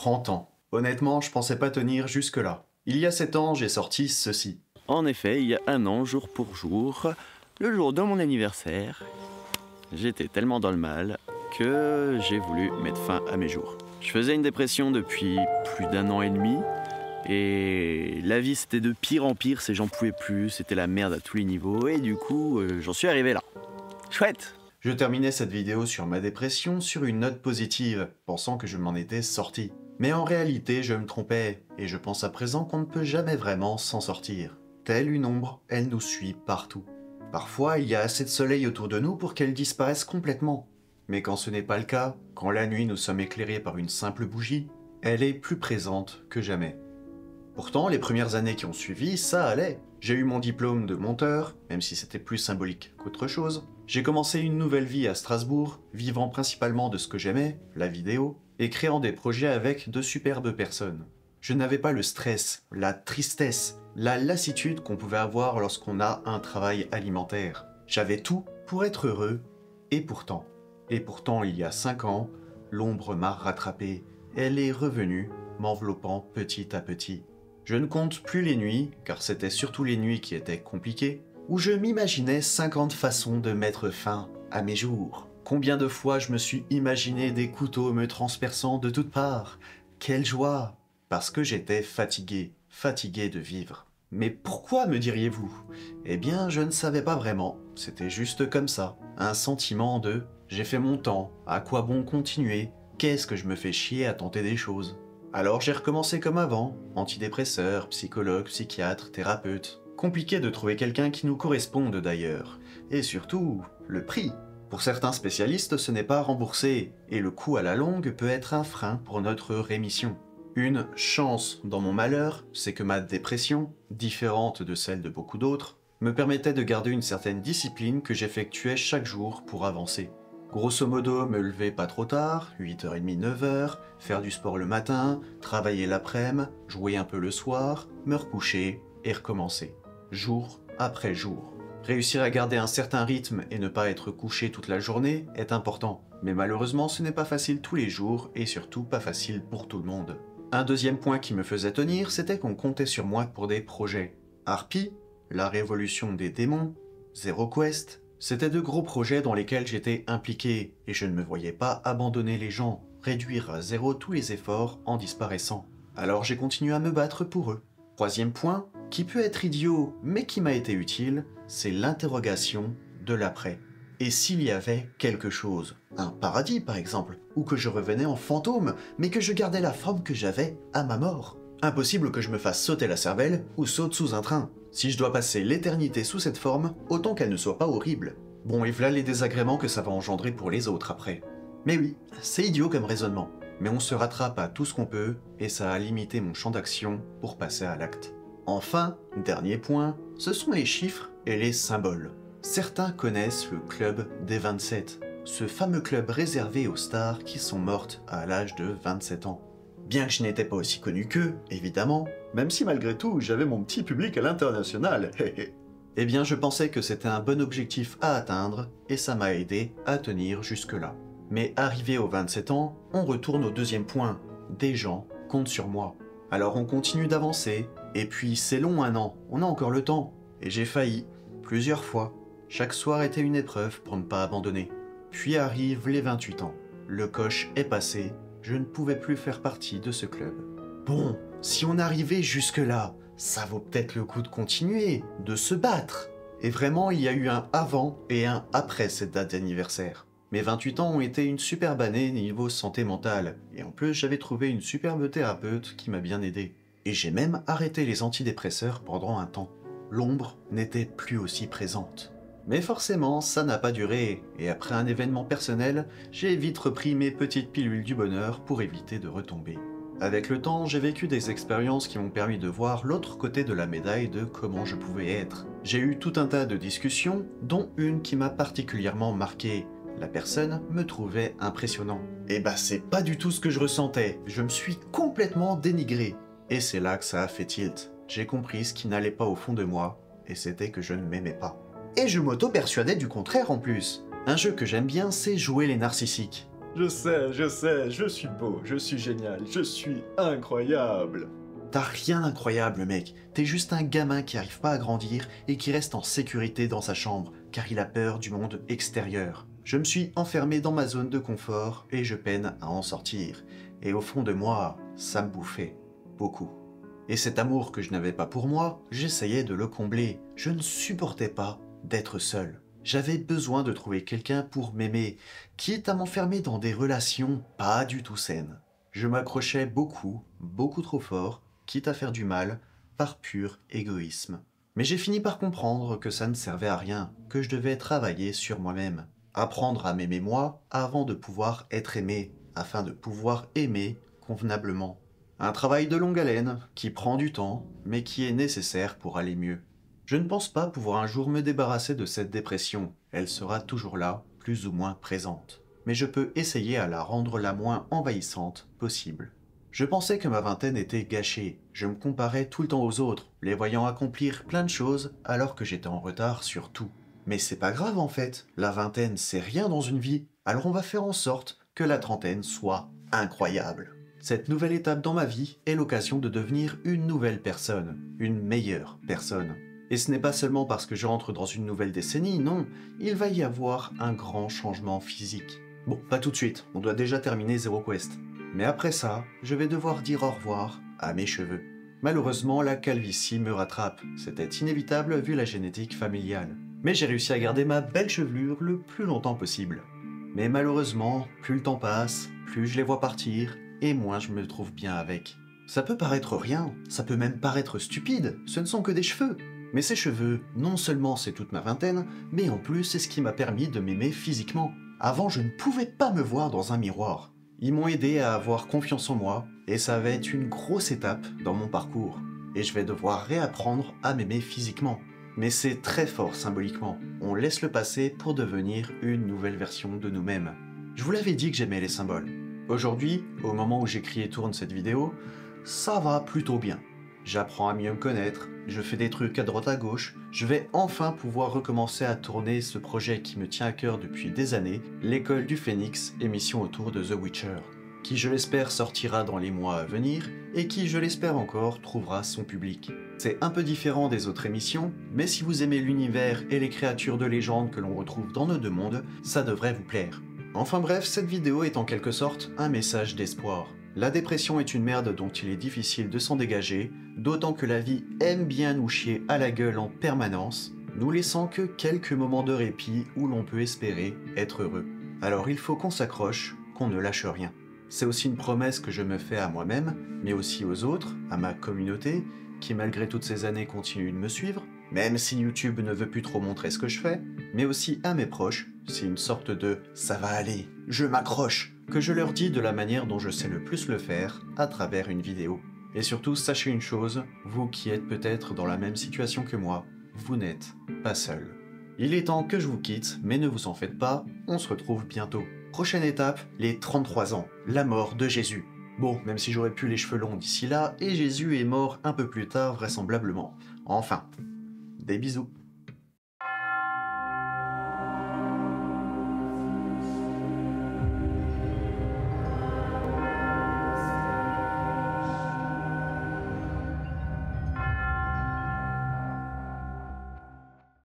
30 ans. Honnêtement, je pensais pas tenir jusque-là. Il y a 7 ans, j'ai sorti ceci. En effet, il y a un an, jour pour jour, le jour de mon anniversaire, j'étais tellement dans le mal que j'ai voulu mettre fin à mes jours. Je faisais une dépression depuis plus d'un an et demi et la vie c'était de pire en pire, j'en pouvais plus, c'était la merde à tous les niveaux et du coup j'en suis arrivé là. Chouette! Je terminais cette vidéo sur ma dépression sur une note positive, pensant que je m'en étais sorti. Mais en réalité, je me trompais, et je pense à présent qu'on ne peut jamais vraiment s'en sortir. Telle une ombre, elle nous suit partout. Parfois, il y a assez de soleil autour de nous pour qu'elle disparaisse complètement. Mais quand ce n'est pas le cas, quand la nuit nous sommes éclairés par une simple bougie, elle est plus présente que jamais. Pourtant, les premières années qui ont suivi, ça allait. J'ai eu mon diplôme de monteur, même si c'était plus symbolique qu'autre chose. J'ai commencé une nouvelle vie à Strasbourg, vivant principalement de ce que j'aimais, la vidéo, et créant des projets avec de superbes personnes. Je n'avais pas le stress, la tristesse, la lassitude qu'on pouvait avoir lorsqu'on a un travail alimentaire. J'avais tout pour être heureux, et pourtant, il y a 5 ans, l'ombre m'a rattrapé. Elle est revenue, m'enveloppant petit à petit. Je ne compte plus les nuits, car c'était surtout les nuits qui étaient compliquées, où je m'imaginais 50 façons de mettre fin à mes jours. Combien de fois je me suis imaginé des couteaux me transperçant de toutes parts. Quelle joie! Parce que j'étais fatigué de vivre. Mais pourquoi, me diriez-vous? Eh bien, je ne savais pas vraiment. C'était juste comme ça. Un sentiment de « j'ai fait mon temps, à quoi bon continuer? Qu'est-ce que je me fais chier à tenter des choses ?» Alors j'ai recommencé comme avant, antidépresseur, psychologue, psychiatre, thérapeute. Compliqué de trouver quelqu'un qui nous corresponde d'ailleurs. Et surtout, le prix. Pour certains spécialistes, ce n'est pas remboursé, et le coût à la longue peut être un frein pour notre rémission. Une chance dans mon malheur, c'est que ma dépression, différente de celle de beaucoup d'autres, me permettait de garder une certaine discipline que j'effectuais chaque jour pour avancer. Grosso modo, me lever pas trop tard, 8h30, 9h, faire du sport le matin, travailler l'après-midi, jouer un peu le soir, me recoucher et recommencer. Jour après jour. Réussir à garder un certain rythme et ne pas être couché toute la journée est important. Mais malheureusement, ce n'est pas facile tous les jours et surtout pas facile pour tout le monde. Un deuxième point qui me faisait tenir, c'était qu'on comptait sur moi pour des projets. Harpie, la révolution des démons, Zero Quest, c'était de gros projets dans lesquels j'étais impliqué et je ne me voyais pas abandonner les gens, réduire à zéro tous les efforts en disparaissant. Alors j'ai continué à me battre pour eux. Troisième point, qui peut être idiot mais qui m'a été utile, c'est l'interrogation de l'après. Et s'il y avait quelque chose, un paradis par exemple, ou que je revenais en fantôme, mais que je gardais la forme que j'avais à ma mort. Impossible que je me fasse sauter la cervelle ou saute sous un train. Si je dois passer l'éternité sous cette forme, autant qu'elle ne soit pas horrible. Bon, et voilà les désagréments que ça va engendrer pour les autres après. Mais oui, c'est idiot comme raisonnement. Mais on se rattrape à tout ce qu'on peut, et ça a limité mon champ d'action pour passer à l'acte. Enfin, dernier point, ce sont les chiffres et les symboles. Certains connaissent le club des 27, ce fameux club réservé aux stars qui sont mortes à l'âge de 27 ans. Bien que je n'étais pas aussi connu qu'eux, évidemment, même si malgré tout j'avais mon petit public à l'international, eh bien je pensais que c'était un bon objectif à atteindre et ça m'a aidé à tenir jusque-là. Mais arrivé aux 27 ans, on retourne au deuxième point, des gens comptent sur moi. Alors on continue d'avancer, et puis c'est long 1 an, on a encore le temps. Et j'ai failli, plusieurs fois. Chaque soir était une épreuve pour ne pas abandonner. Puis arrivent les 28 ans. Le coche est passé, je ne pouvais plus faire partie de ce club. Bon, si on arrivait jusque-là, ça vaut peut-être le coup de continuer, de se battre. Et vraiment, il y a eu un avant et un après cette date d'anniversaire. Mes 28 ans ont été une superbe année niveau santé mentale, et en plus j'avais trouvé une superbe thérapeute qui m'a bien aidé. Et j'ai même arrêté les antidépresseurs pendant un temps. L'ombre n'était plus aussi présente. Mais forcément, ça n'a pas duré, et après un événement personnel, j'ai vite repris mes petites pilules du bonheur pour éviter de retomber. Avec le temps, j'ai vécu des expériences qui m'ont permis de voir l'autre côté de la médaille de comment je pouvais être. J'ai eu tout un tas de discussions, dont une qui m'a particulièrement marqué. La personne me trouvait impressionnant. Et bah c'est pas du tout ce que je ressentais, je me suis complètement dénigré. Et c'est là que ça a fait tilt. J'ai compris ce qui n'allait pas au fond de moi, et c'était que je ne m'aimais pas. Et je m'auto-persuadais du contraire en plus. Un jeu que j'aime bien, c'est jouer les narcissiques. Je sais, je suis beau, je suis génial, je suis incroyable. T'as rien d'incroyable, mec. T'es juste un gamin qui arrive pas à grandir et qui reste en sécurité dans sa chambre, car il a peur du monde extérieur. Je me suis enfermé dans ma zone de confort et je peine à en sortir. Et au fond de moi, ça me bouffait. Beaucoup. Et cet amour que je n'avais pas pour moi, j'essayais de le combler. Je ne supportais pas d'être seul. J'avais besoin de trouver quelqu'un pour m'aimer, quitte à m'enfermer dans des relations pas du tout saines. Je m'accrochais beaucoup, beaucoup trop fort, quitte à faire du mal, par pur égoïsme. Mais j'ai fini par comprendre que ça ne servait à rien, que je devais travailler sur moi-même. Apprendre à m'aimer moi avant de pouvoir être aimé, afin de pouvoir aimer convenablement. Un travail de longue haleine, qui prend du temps, mais qui est nécessaire pour aller mieux. Je ne pense pas pouvoir un jour me débarrasser de cette dépression, elle sera toujours là, plus ou moins présente. Mais je peux essayer à la rendre la moins envahissante possible. Je pensais que ma vingtaine était gâchée, je me comparais tout le temps aux autres, les voyant accomplir plein de choses alors que j'étais en retard sur tout. Mais c'est pas grave en fait, la vingtaine c'est rien dans une vie, alors on va faire en sorte que la trentaine soit incroyable. Cette nouvelle étape dans ma vie est l'occasion de devenir une nouvelle personne, une meilleure personne. Et ce n'est pas seulement parce que je rentre dans une nouvelle décennie, non, il va y avoir un grand changement physique. Bon, pas tout de suite, on doit déjà terminer Zero Quest. Mais après ça, je vais devoir dire au revoir à mes cheveux. Malheureusement, la calvitie me rattrape, c'était inévitable vu la génétique familiale. Mais j'ai réussi à garder ma belle chevelure le plus longtemps possible. Mais malheureusement, plus le temps passe, plus je les vois partir, et moins je me trouve bien avec. Ça peut paraître rien, ça peut même paraître stupide, ce ne sont que des cheveux. Mais ces cheveux, non seulement c'est toute ma vingtaine, mais en plus c'est ce qui m'a permis de m'aimer physiquement. Avant, je ne pouvais pas me voir dans un miroir. Ils m'ont aidé à avoir confiance en moi, et ça va être une grosse étape dans mon parcours. Et je vais devoir réapprendre à m'aimer physiquement. Mais c'est très fort symboliquement. On laisse le passé pour devenir une nouvelle version de nous-mêmes. Je vous l'avais dit que j'aimais les symboles. Aujourd'hui, au moment où j'écris et tourne cette vidéo, ça va plutôt bien. J'apprends à mieux me connaître, je fais des trucs à droite à gauche, je vais enfin pouvoir recommencer à tourner ce projet qui me tient à cœur depuis des années, l'école du Phénix, émission autour de The Witcher, qui je l'espère sortira dans les mois à venir et qui je l'espère encore trouvera son public. C'est un peu différent des autres émissions, mais si vous aimez l'univers et les créatures de légende que l'on retrouve dans nos deux mondes, ça devrait vous plaire. Enfin bref, cette vidéo est en quelque sorte un message d'espoir. La dépression est une merde dont il est difficile de s'en dégager, d'autant que la vie aime bien nous chier à la gueule en permanence, nous laissant que quelques moments de répit où l'on peut espérer être heureux. Alors il faut qu'on s'accroche, qu'on ne lâche rien. C'est aussi une promesse que je me fais à moi-même, mais aussi aux autres, à ma communauté, qui malgré toutes ces années continue de me suivre, même si YouTube ne veut plus trop montrer ce que je fais, mais aussi à mes proches, c'est une sorte de « ça va aller, je m'accroche » que je leur dis de la manière dont je sais le plus le faire, à travers une vidéo. Et surtout, sachez une chose, vous qui êtes peut-être dans la même situation que moi, vous n'êtes pas seul. Il est temps que je vous quitte, mais ne vous en faites pas, on se retrouve bientôt. Prochaine étape, les 33 ans, la mort de Jésus. Bon, même si j'aurais pu les cheveux longs d'ici là, et Jésus est mort un peu plus tard vraisemblablement. Enfin, des bisous.